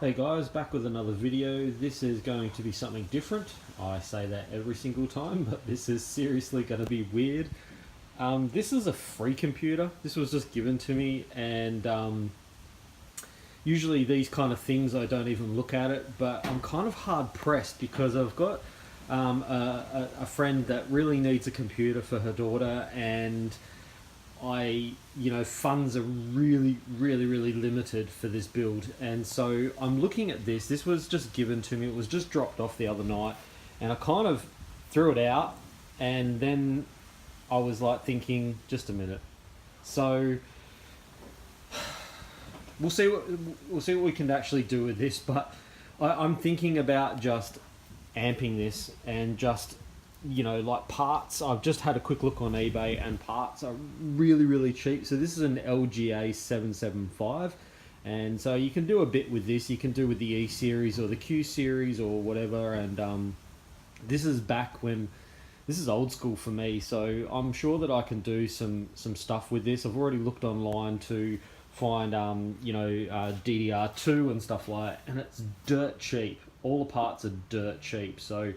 Hey guys, back with another video. This is going to be something different. I say that every single time, but this is seriously going to be weird. This is a free computer. This was just given to me, and usually these kind of things I don't even look at it, but I'm kind of hard pressed because I've got a friend that really needs a computer for her daughter, and funds are really limited for this build, and so I'm looking at this. This was just given to me. It was just dropped off the other night, and I kind of threw it out, and then I was like thinking, just a minute. So we'll see what we can actually do with this, but I'm thinking about just amping this and just like parts. I've just had a quick look on eBay, and parts are really cheap. So this is an LGA 775, and so you can do a bit with this. You can do with the E series or the Q series or whatever, and this is back when this is old school for me, so I'm sure that I can do some stuff with this. I've already looked online to find DDR2 and stuff like that, and it's dirt cheap. All the parts are dirt cheap, so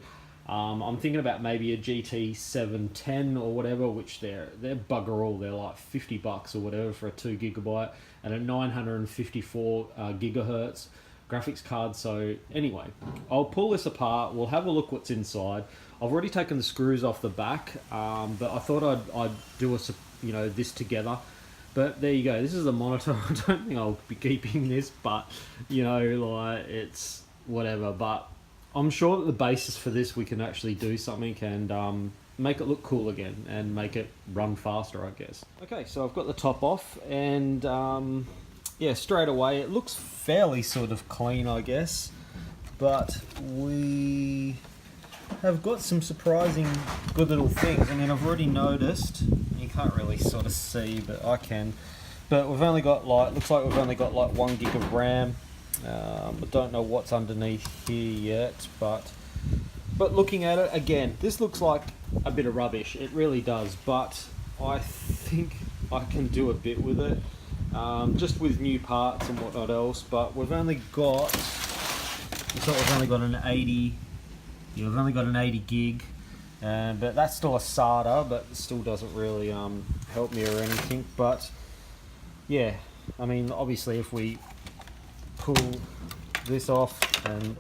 I'm thinking about maybe a GT 710 or whatever, which they're bugger all. They're like $50 or whatever for a 2 gigabyte and a 954 gigahertz graphics card. So anyway, I'll pull this apart. We'll have a look what's inside. I've already taken the screws off the back, but I thought I'd do this together. But there you go. This is a monitor. I don't think I'll be keeping this, but it's whatever. But I'm sure that the basis for this, we can actually do something and make it look cool again and make it run faster, I guess. Okay, so I've got the top off, and straight away it looks fairly sort of clean, I guess. But we have got some surprising good little things. I mean, I've already noticed, you can't really sort of see, but I can. But we've only got looks like we've only got like 1 gig of RAM. I don't know what's underneath here yet, but looking at it again, this looks like a bit of rubbish. It really does, but I think I can do a bit with it, just with new parts and whatnot else. But we've only got, looks like we've only got an 80. Yeah, we've only got an 80 gig, but that's still a SATA, but it still doesn't really help me or anything. But yeah, I mean, obviously if we pull this off and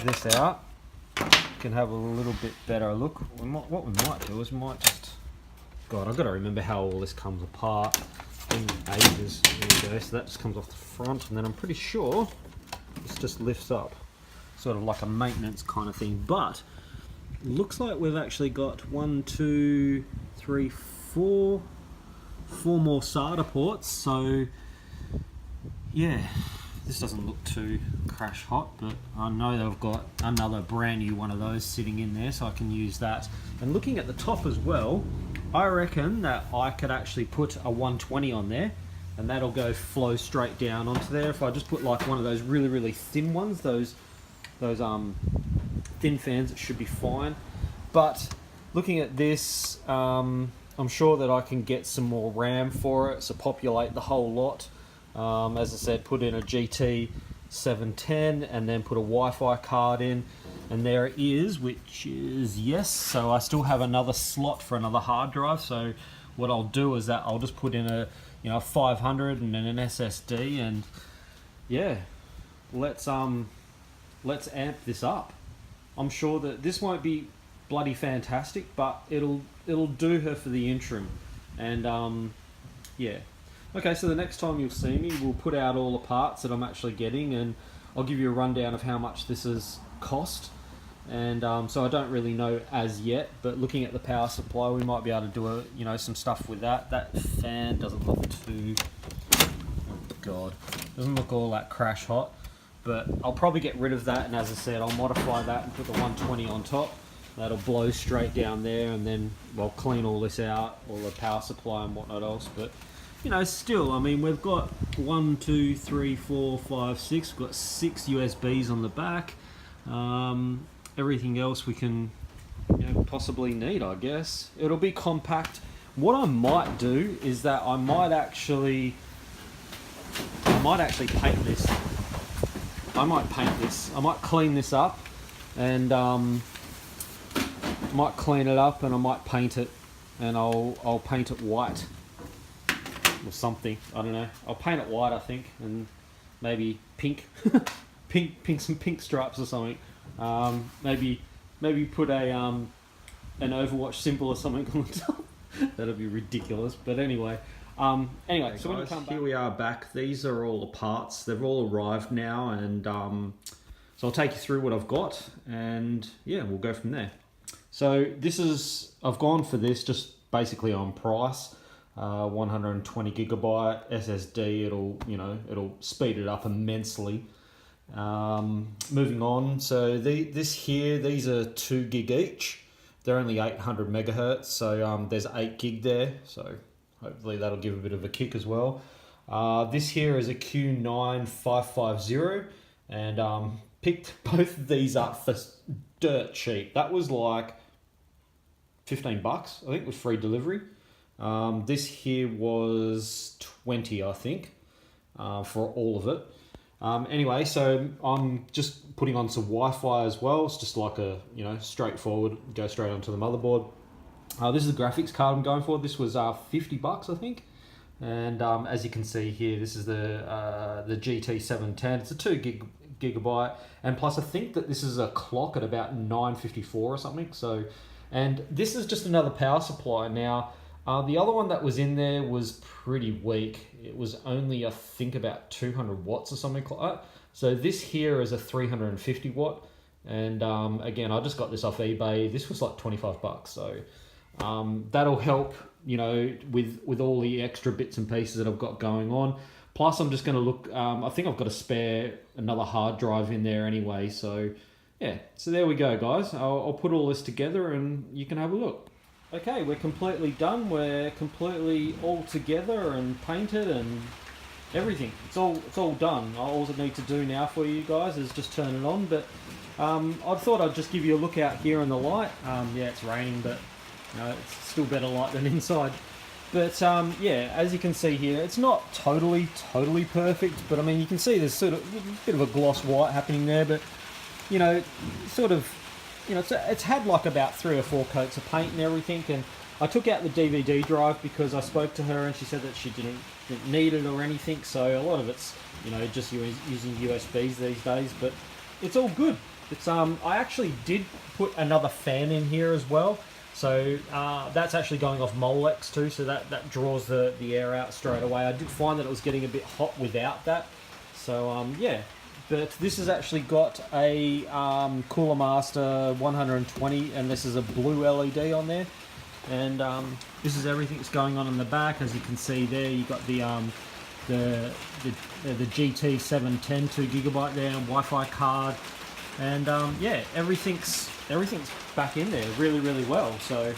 this out, we can have a little bit better look. What we might do is we might just, God, I've got to remember how all this comes apart in ages. There we go. So that just comes off the front, and then I'm pretty sure this just lifts up, sort of like a maintenance kind of thing. But it looks like we've actually got 4 more SATA ports. So yeah, this doesn't look too crash hot, but I know they've got another brand new one of those sitting in there, so I can use that. And looking at the top as well, I reckon that I could actually put a 120 on there, and that'll flow straight down onto there. If I just put like one of those really thin ones, those thin fans, it should be fine. But looking at this, I'm sure that I can get some more RAM for it, so populate the whole lot. As I said, put in a GT 710 and then put a Wi-Fi card in, and there it is, which is yes. So I still have another slot for another hard drive. So what I'll do is that I'll just put in a 500 and then an SSD, and yeah, let's amp this up. I'm sure that this won't be bloody fantastic, but it'll do her for the interim, and yeah. Okay, so the next time you'll see me, we'll put out all the parts that I'm actually getting, and I'll give you a rundown of how much this has cost. And so I don't really know as yet, but looking at the power supply, we might be able to do some stuff with that. That fan doesn't look too, oh God, doesn't look all that crash hot, but I'll probably get rid of that, and as I said, I'll modify that and put the 120 on top. That'll blow straight down there, and then we'll clean all this out, all the power supply and whatnot else. But still, I mean, we've got 1, 2, 3, 4, 5, 6. We've got 6 USBs on the back. Everything else we can possibly need, I guess. It'll be compact. What I might do is that I might actually paint this I might paint this. I might clean this up, and might clean it up, and I might paint it, and I'll paint it white or something. I don't know. I'll paint it white, I think, and maybe pink, some pink stripes or something. Maybe put a an Overwatch symbol or something on the top. That'd be ridiculous. But anyway, so guys, when you come back, here we are back. These are all the parts. They've all arrived now, and so I'll take you through what I've got, and yeah, we'll go from there. So I've gone for this just basically on price. 120 gigabyte SSD. It'll speed it up immensely. Moving on. So these are 2 gig each. They're only 800 megahertz. So there's 8 gig there. So hopefully that'll give a bit of a kick as well. This here is a Q9550, and picked both of these up for dirt cheap. That was like $15, I think, with free delivery. This here was 20, I think, for all of it. Anyway, so I'm just putting on some Wi-Fi as well. It's just like a, straightforward, go straight onto the motherboard. This is the graphics card I'm going for. This was $50, I think. And as you can see here, this is the GT710. It's a 2 gigabyte, and plus I think that this is a clock at about 954 or something. So, and this is just another power supply. Now, the other one that was in there was pretty weak. It was only, I think, about 200 watts or something like that. So this here is a 350 watt. And again, I just got this off eBay. This was like $25. So that'll help, with all the extra bits and pieces that I've got going on. Plus, I'm just going to look, I think I've got to spare another hard drive in there anyway. So yeah, so there we go, guys. I'll put all this together and you can have a look. Okay, we're completely done. We're completely all together and painted and everything. It's all done. All I need to do now for you guys is just turn it on. But I thought I'd just give you a look out here in the light. Yeah, it's raining, but it's still better light than inside. But yeah, as you can see here, it's not totally perfect. But I mean, you can see there's sort of a bit of a gloss white happening there. But sort of. It's had like about 3 or 4 coats of paint and everything, and I took out the DVD drive because I spoke to her and she said that she didn't need it or anything, so a lot of it's, just using USBs these days, but it's all good. It's I actually did put another fan in here as well, so that's actually going off Molex too, so that draws the air out straight away. I did find that it was getting a bit hot without that, so yeah. But this has actually got a Cooler Master 120, and this is a blue LED on there. And this is everything that's going on in the back. As you can see there, you got the GT710 2 gigabyte there, and Wi-Fi card, and yeah, everything's back in there really well. So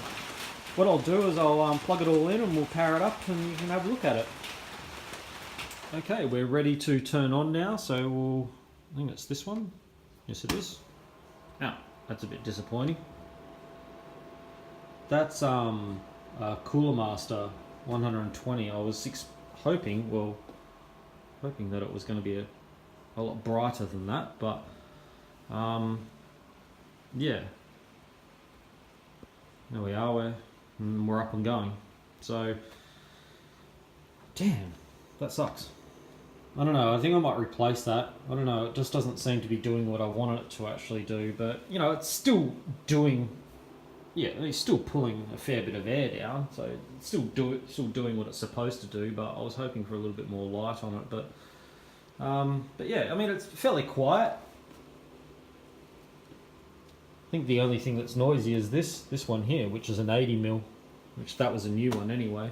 what I'll do is I'll plug it all in and we'll power it up, and you can have a look at it. Okay, we're ready to turn on now. So I think it's this one. Yes, it is. Now, that's a bit disappointing. That's Cooler Master 120. I was hoping that it was going to be a lot brighter than that, but yeah. There we are. We're up and going. So, damn, that sucks. I don't know, I think I might replace that. I don't know, it just doesn't seem to be doing what I wanted it to actually do, but, it's still doing, it's still pulling a fair bit of air down, so it's still doing what it's supposed to do, but I was hoping for a little bit more light on it, but yeah, I mean, it's fairly quiet. I think the only thing that's noisy is this one here, which is an 80mm, which that was a new one anyway.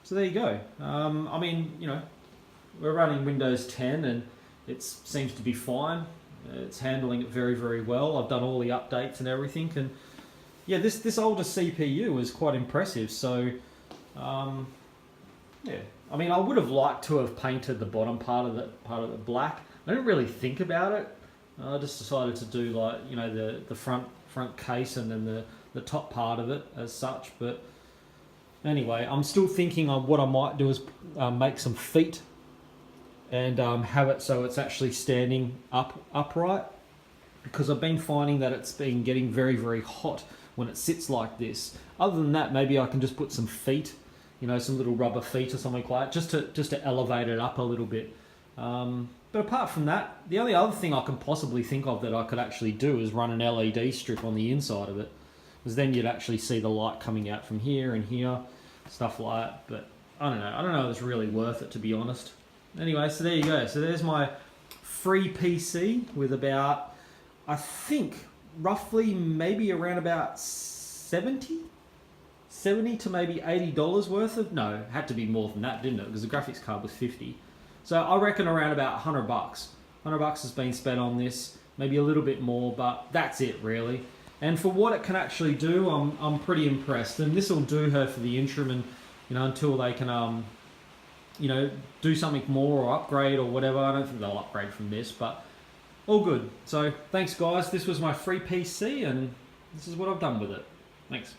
So there you go. I mean, we're running Windows 10 and it seems to be fine. It's handling it very well. I've done all the updates and everything, and yeah, this older CPU is quite impressive. So yeah, I mean, I would have liked to have painted the bottom part of the black. I didn't really think about it. I just decided to do like the front case and then the top part of it as such. But anyway, I'm still thinking of what I might do is make some feet and have it so it's actually standing upright, because I've been finding that it's been getting very, very hot when it sits like this. Other than that, maybe I can just put some feet, you know, some little rubber feet or something like that, just to elevate it up a little bit. But apart from that, the only other thing I can possibly think of that I could actually do is run an LED strip on the inside of it, because then you'd actually see the light coming out from here and here, stuff like that. But I don't know if it's really worth it, to be honest. Anyway, so there you go. So there's my free PC with about, I think, roughly maybe around about 70 to maybe $80 worth of, no, it had to be more than that, didn't it? Because the graphics card was 50. So I reckon around about $100. $100 has been spent on this, maybe a little bit more, but that's it really. And for what it can actually do, I'm pretty impressed. And this will do her for the interim, and you know, until they can you know, do something more or upgrade or whatever. I don't think they'll upgrade from this, but all good. So thanks guys, this was my free PC and this is what I've done with it. Thanks.